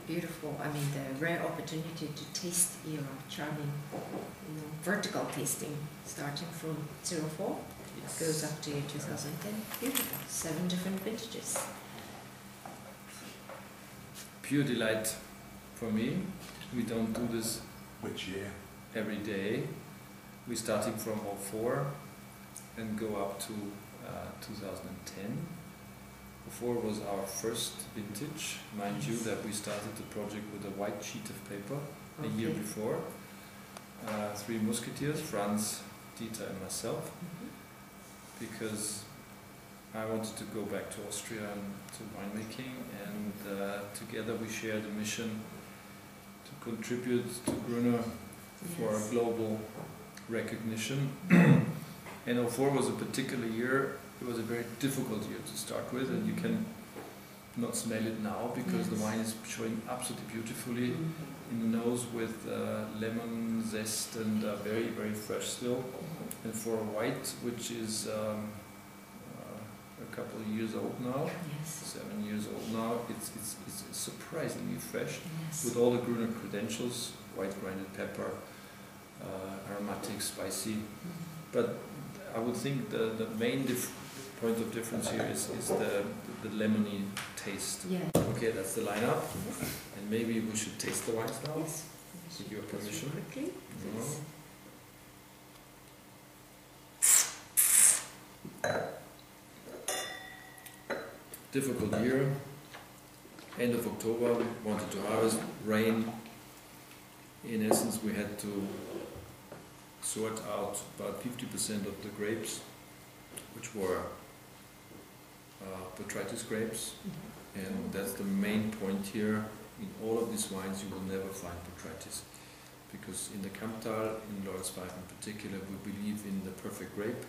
beautiful. I mean, the rare opportunity to taste your charming, vertical tasting, starting from 04, yes, goes up to 2010. Beautiful. 7 different vintages. Pure delight for me. We don't do this. Which year? Every day. We're starting from 04 and go up to 2010. 04 was our first vintage. Mind you that we started the project with a white sheet of paper a year before. 3 musketeers, Franz, Dieter and myself, because I wanted to go back to Austria and to winemaking, and together we shared a mission to contribute to Gruner for a global recognition. And 04 was a particular year. It was a very difficult year to start with, and you can not smell it now because the wine is showing absolutely beautifully in the nose with lemon zest and very, very fresh still. And for a white, which is a couple of years old now, 7 years old now, it's surprisingly fresh with all the Gruner credentials: white grinded pepper, aromatic, spicy. But I would think the main point of difference here is the lemony taste. Yeah. Okay, that's the lineup. And maybe we should taste the wines now. Yes. With your permission. Quickly. Difficult year. End of October, we wanted to harvest. Rain. In essence, we had to sort out about 50% of the grapes, which were botrytis grapes, and that's the main point here. In all of these wines you will never find botrytis, because in the Kamptal, in LAURENZ V in particular, we believe in the perfect grape.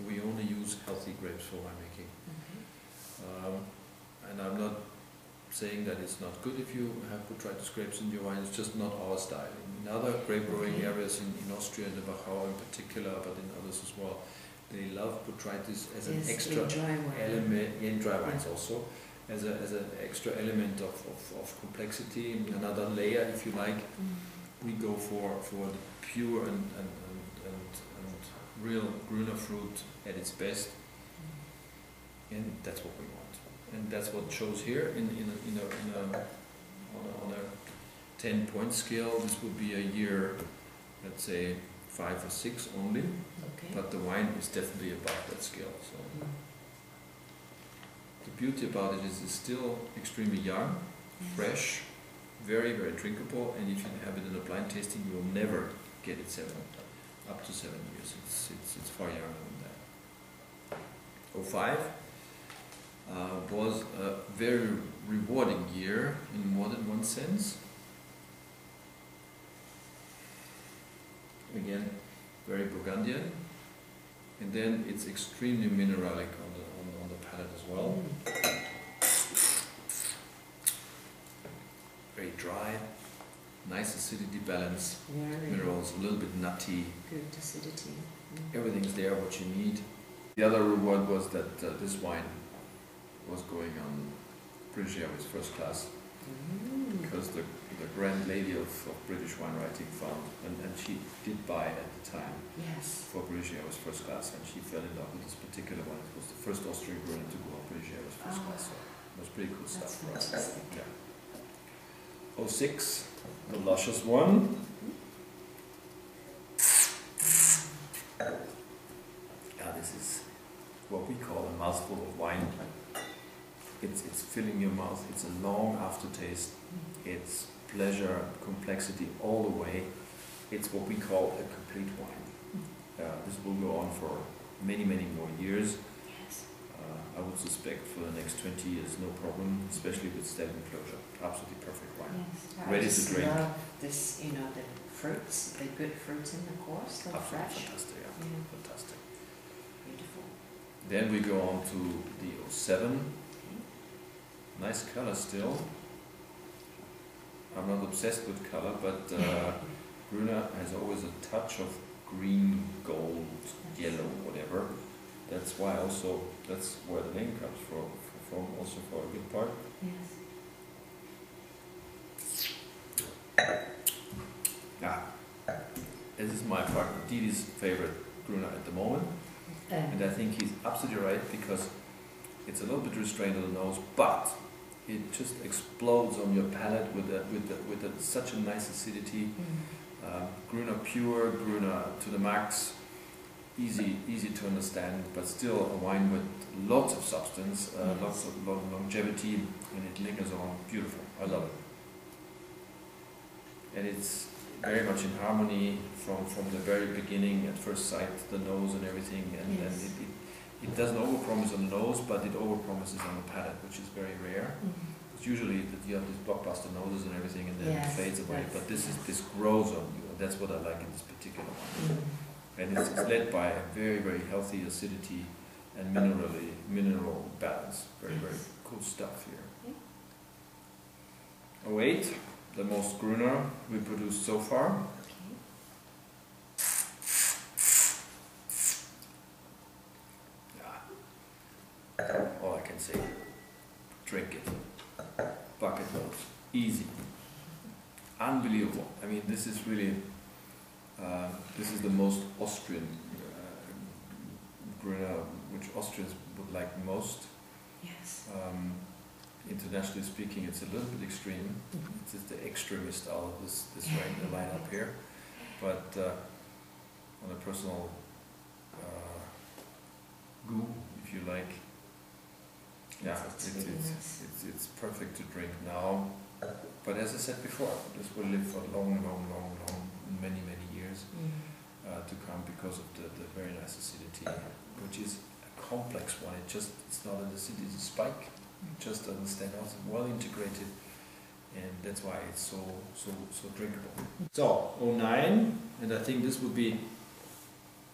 We only use healthy grapes for winemaking. And I'm not saying that it's not good if you have botrytis grapes in your wine, it's just not our style. In other grape growing areas in Austria, in the Wachau in particular, but in others as well, they love botrytis as an extra element, in dry wines also, as an extra element of complexity, another layer if you like. We go for the pure and real Gruner fruit at its best, and that's what we want. And that's what shows here on a 10-point scale. This would be a year, let's say 5 or 6 only, but the wine is definitely above that scale. So the beauty about it is it's still extremely young, fresh, very, very drinkable, and if you have it in a blind tasting, you will never get it up to 7 years. It's far younger than that. 05 was a very rewarding year in more than one sense. Again, very Burgundian, and then it's extremely mineralic on the palate as well. Very dry, nice acidity balance, minerals, a little bit nutty. Good acidity. Everything's there, what you need. The other reward was that this wine was going on British Airways first class, because the grand lady of British wine writing found, and she did buy at the time for British Airways first class, and she fell in love with this particular one. It was the first Austrian Gruner to go on British Airways first class, so it was pretty cool stuff for us. Yeah. 06, the luscious one. This is what we call a mouthful of wine. It's filling your mouth, it's a long aftertaste, it's pleasure, complexity all the way. It's what we call a complete wine. This will go on for many, many more years. I would suspect for the next 20 years, no problem, especially with Stelvin closure. Absolutely perfect wine. Ready to drink. I love this, the fruits, the good fruits in the course, they're fresh. Fantastic, fantastic. Beautiful. Then we go on to the 07. Nice color still. I'm not obsessed with color, but Gruner has always a touch of green, gold, yellow, whatever. That's why also, that's where the name comes from also for a good part. Yes. this is my partner Didi's favorite Gruner at the moment, and I think he's absolutely right, because it's a little bit restrained on the nose, but it just explodes on your palate with such a nice acidity. Gruner pure, Gruner to the max, easy to understand, but still a wine with lots of substance, lots of longevity, and it lingers on. Beautiful. I love it. And it's very much in harmony from the very beginning, at first sight, the nose and everything, and it doesn't overpromise on the nose, but it overpromises on the palate, which is very rare. It's usually that you have these blockbuster noses and everything, and then it fades away. But this grows on you, and that's what I like in this particular one. And it's led by a very, very healthy acidity and mineral balance. Very, very cool stuff here. 08, the most Gruner we produced so far. All I can say, drink it. Bucket loads, easy, unbelievable. I mean, this is really, this is the most Austrian Gruner, which Austrians would like most. Yes. Internationally speaking, it's a little bit extreme. It's the extremist out of this lineup here. But on a personal goût, if you like, yeah, it's perfect to drink now. But as I said before, this will live for long, many years to come, because of the very nice acidity, which is a complex one. It's not an acidity, it's a spike. It just doesn't stand out. It's well integrated, and that's why it's so drinkable. So 09, and I think this would be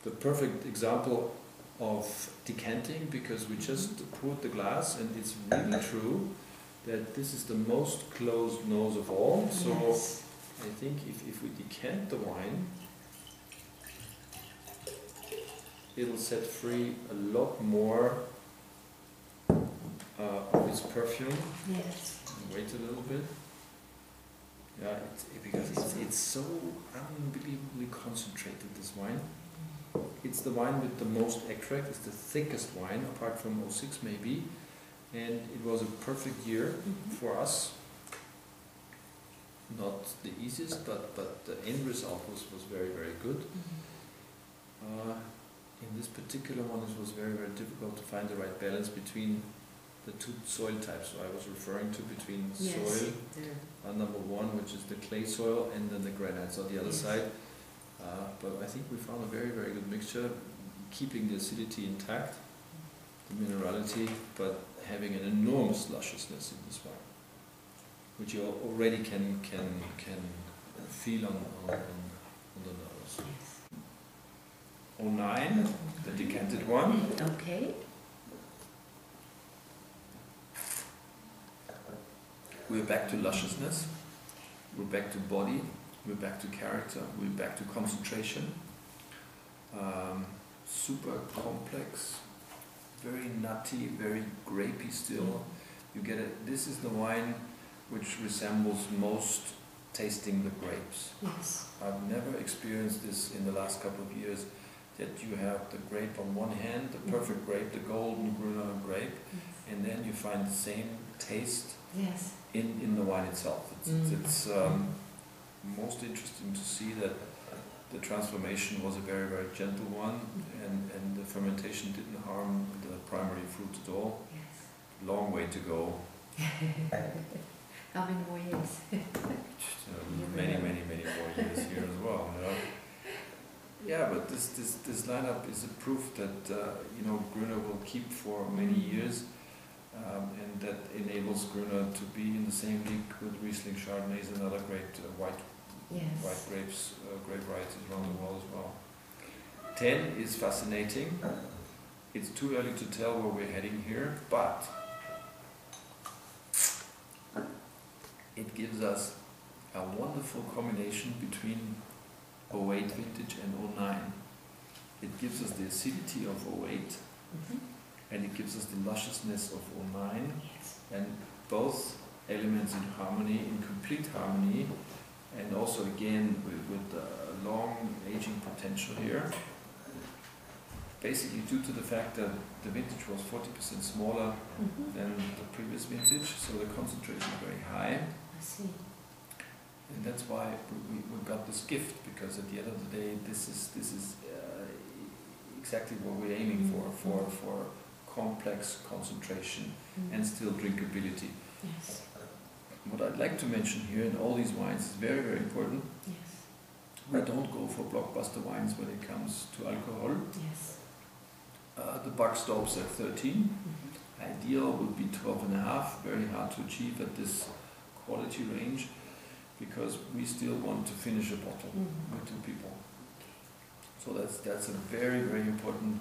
the perfect example of decanting, because we just poured the glass, and it's really true that this is the most closed nose of all. So I think if we decant the wine, it'll set free a lot more of its perfume. Yes. Wait a little bit. Yeah, because it's so unbelievably concentrated, this wine. It's the wine with the most extract. It's the thickest wine, apart from 06 maybe. And it was a perfect year for us. Not the easiest, but the end result was very, very good. In this particular one, it was very, very difficult to find the right balance between the two soil types I was referring to, between soil, number one, which is the clay soil, and then the granites on the other side. But I think we found a very, very good mixture, keeping the acidity intact, the minerality, but having an enormous lusciousness in this wine, which you already can feel on the nose. 09, the decanted one. Okay. We're back to lusciousness, we're back to body, we're back to character, we're back to concentration. Super complex, very nutty, very grapey still. You get it. This is the wine which resembles most tasting the grapes. Yes. I've never experienced this in the last couple of years, that you have the grape on one hand, the perfect grape, the golden Gruner grape, and then you find the same taste in the wine itself. It's most interesting to see that the transformation was a very, very gentle one, and the fermentation didn't harm the primary fruit at all. Yes. Long way to go. How many more years? Many more years here as well. You know? Yeah, but this lineup is a proof that Gruner will keep for many years, and that enables Gruner to be in the same league with Riesling, Chardonnays, and other great white grapes, grape varieties around the world as well. 10 is fascinating. It's too early to tell where we're heading here, but it gives us a wonderful combination between 08 vintage and 09. It gives us the acidity of 08, and it gives us the lusciousness of 09, and both elements in harmony, in complete harmony, and also again with long aging potential here. Basically due to the fact that the vintage was 40% smaller than the previous vintage, so the concentration is very high. I see. And that's why we got this gift, because at the end of the day, this is exactly what we're aiming for complex concentration and still drinkability. Yes. What I'd like to mention here in all these wines is very, very important. Yes. I don't go for blockbuster wines when it comes to alcohol. Yes. The buck stops at 13. Ideal would be 12.5. Very hard to achieve at this quality range, because we still want to finish a bottle with two people. So that's a very, very important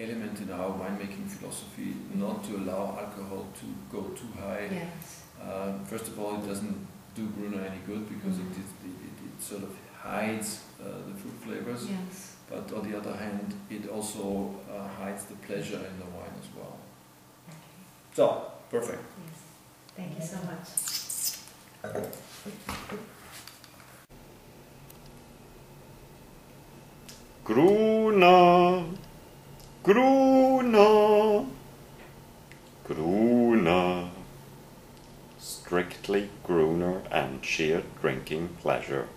element in our winemaking philosophy, not to allow alcohol to go too high. Yes. First of all, it doesn't do Gruner any good, because it sort of hides the fruit flavors. Yes. But on the other hand, it also hides the pleasure in the wine as well. Okay. So, perfect. Yes. Thank you so much. Gruner, Gruner, Gruner. Strictly Gruner and sheer drinking pleasure.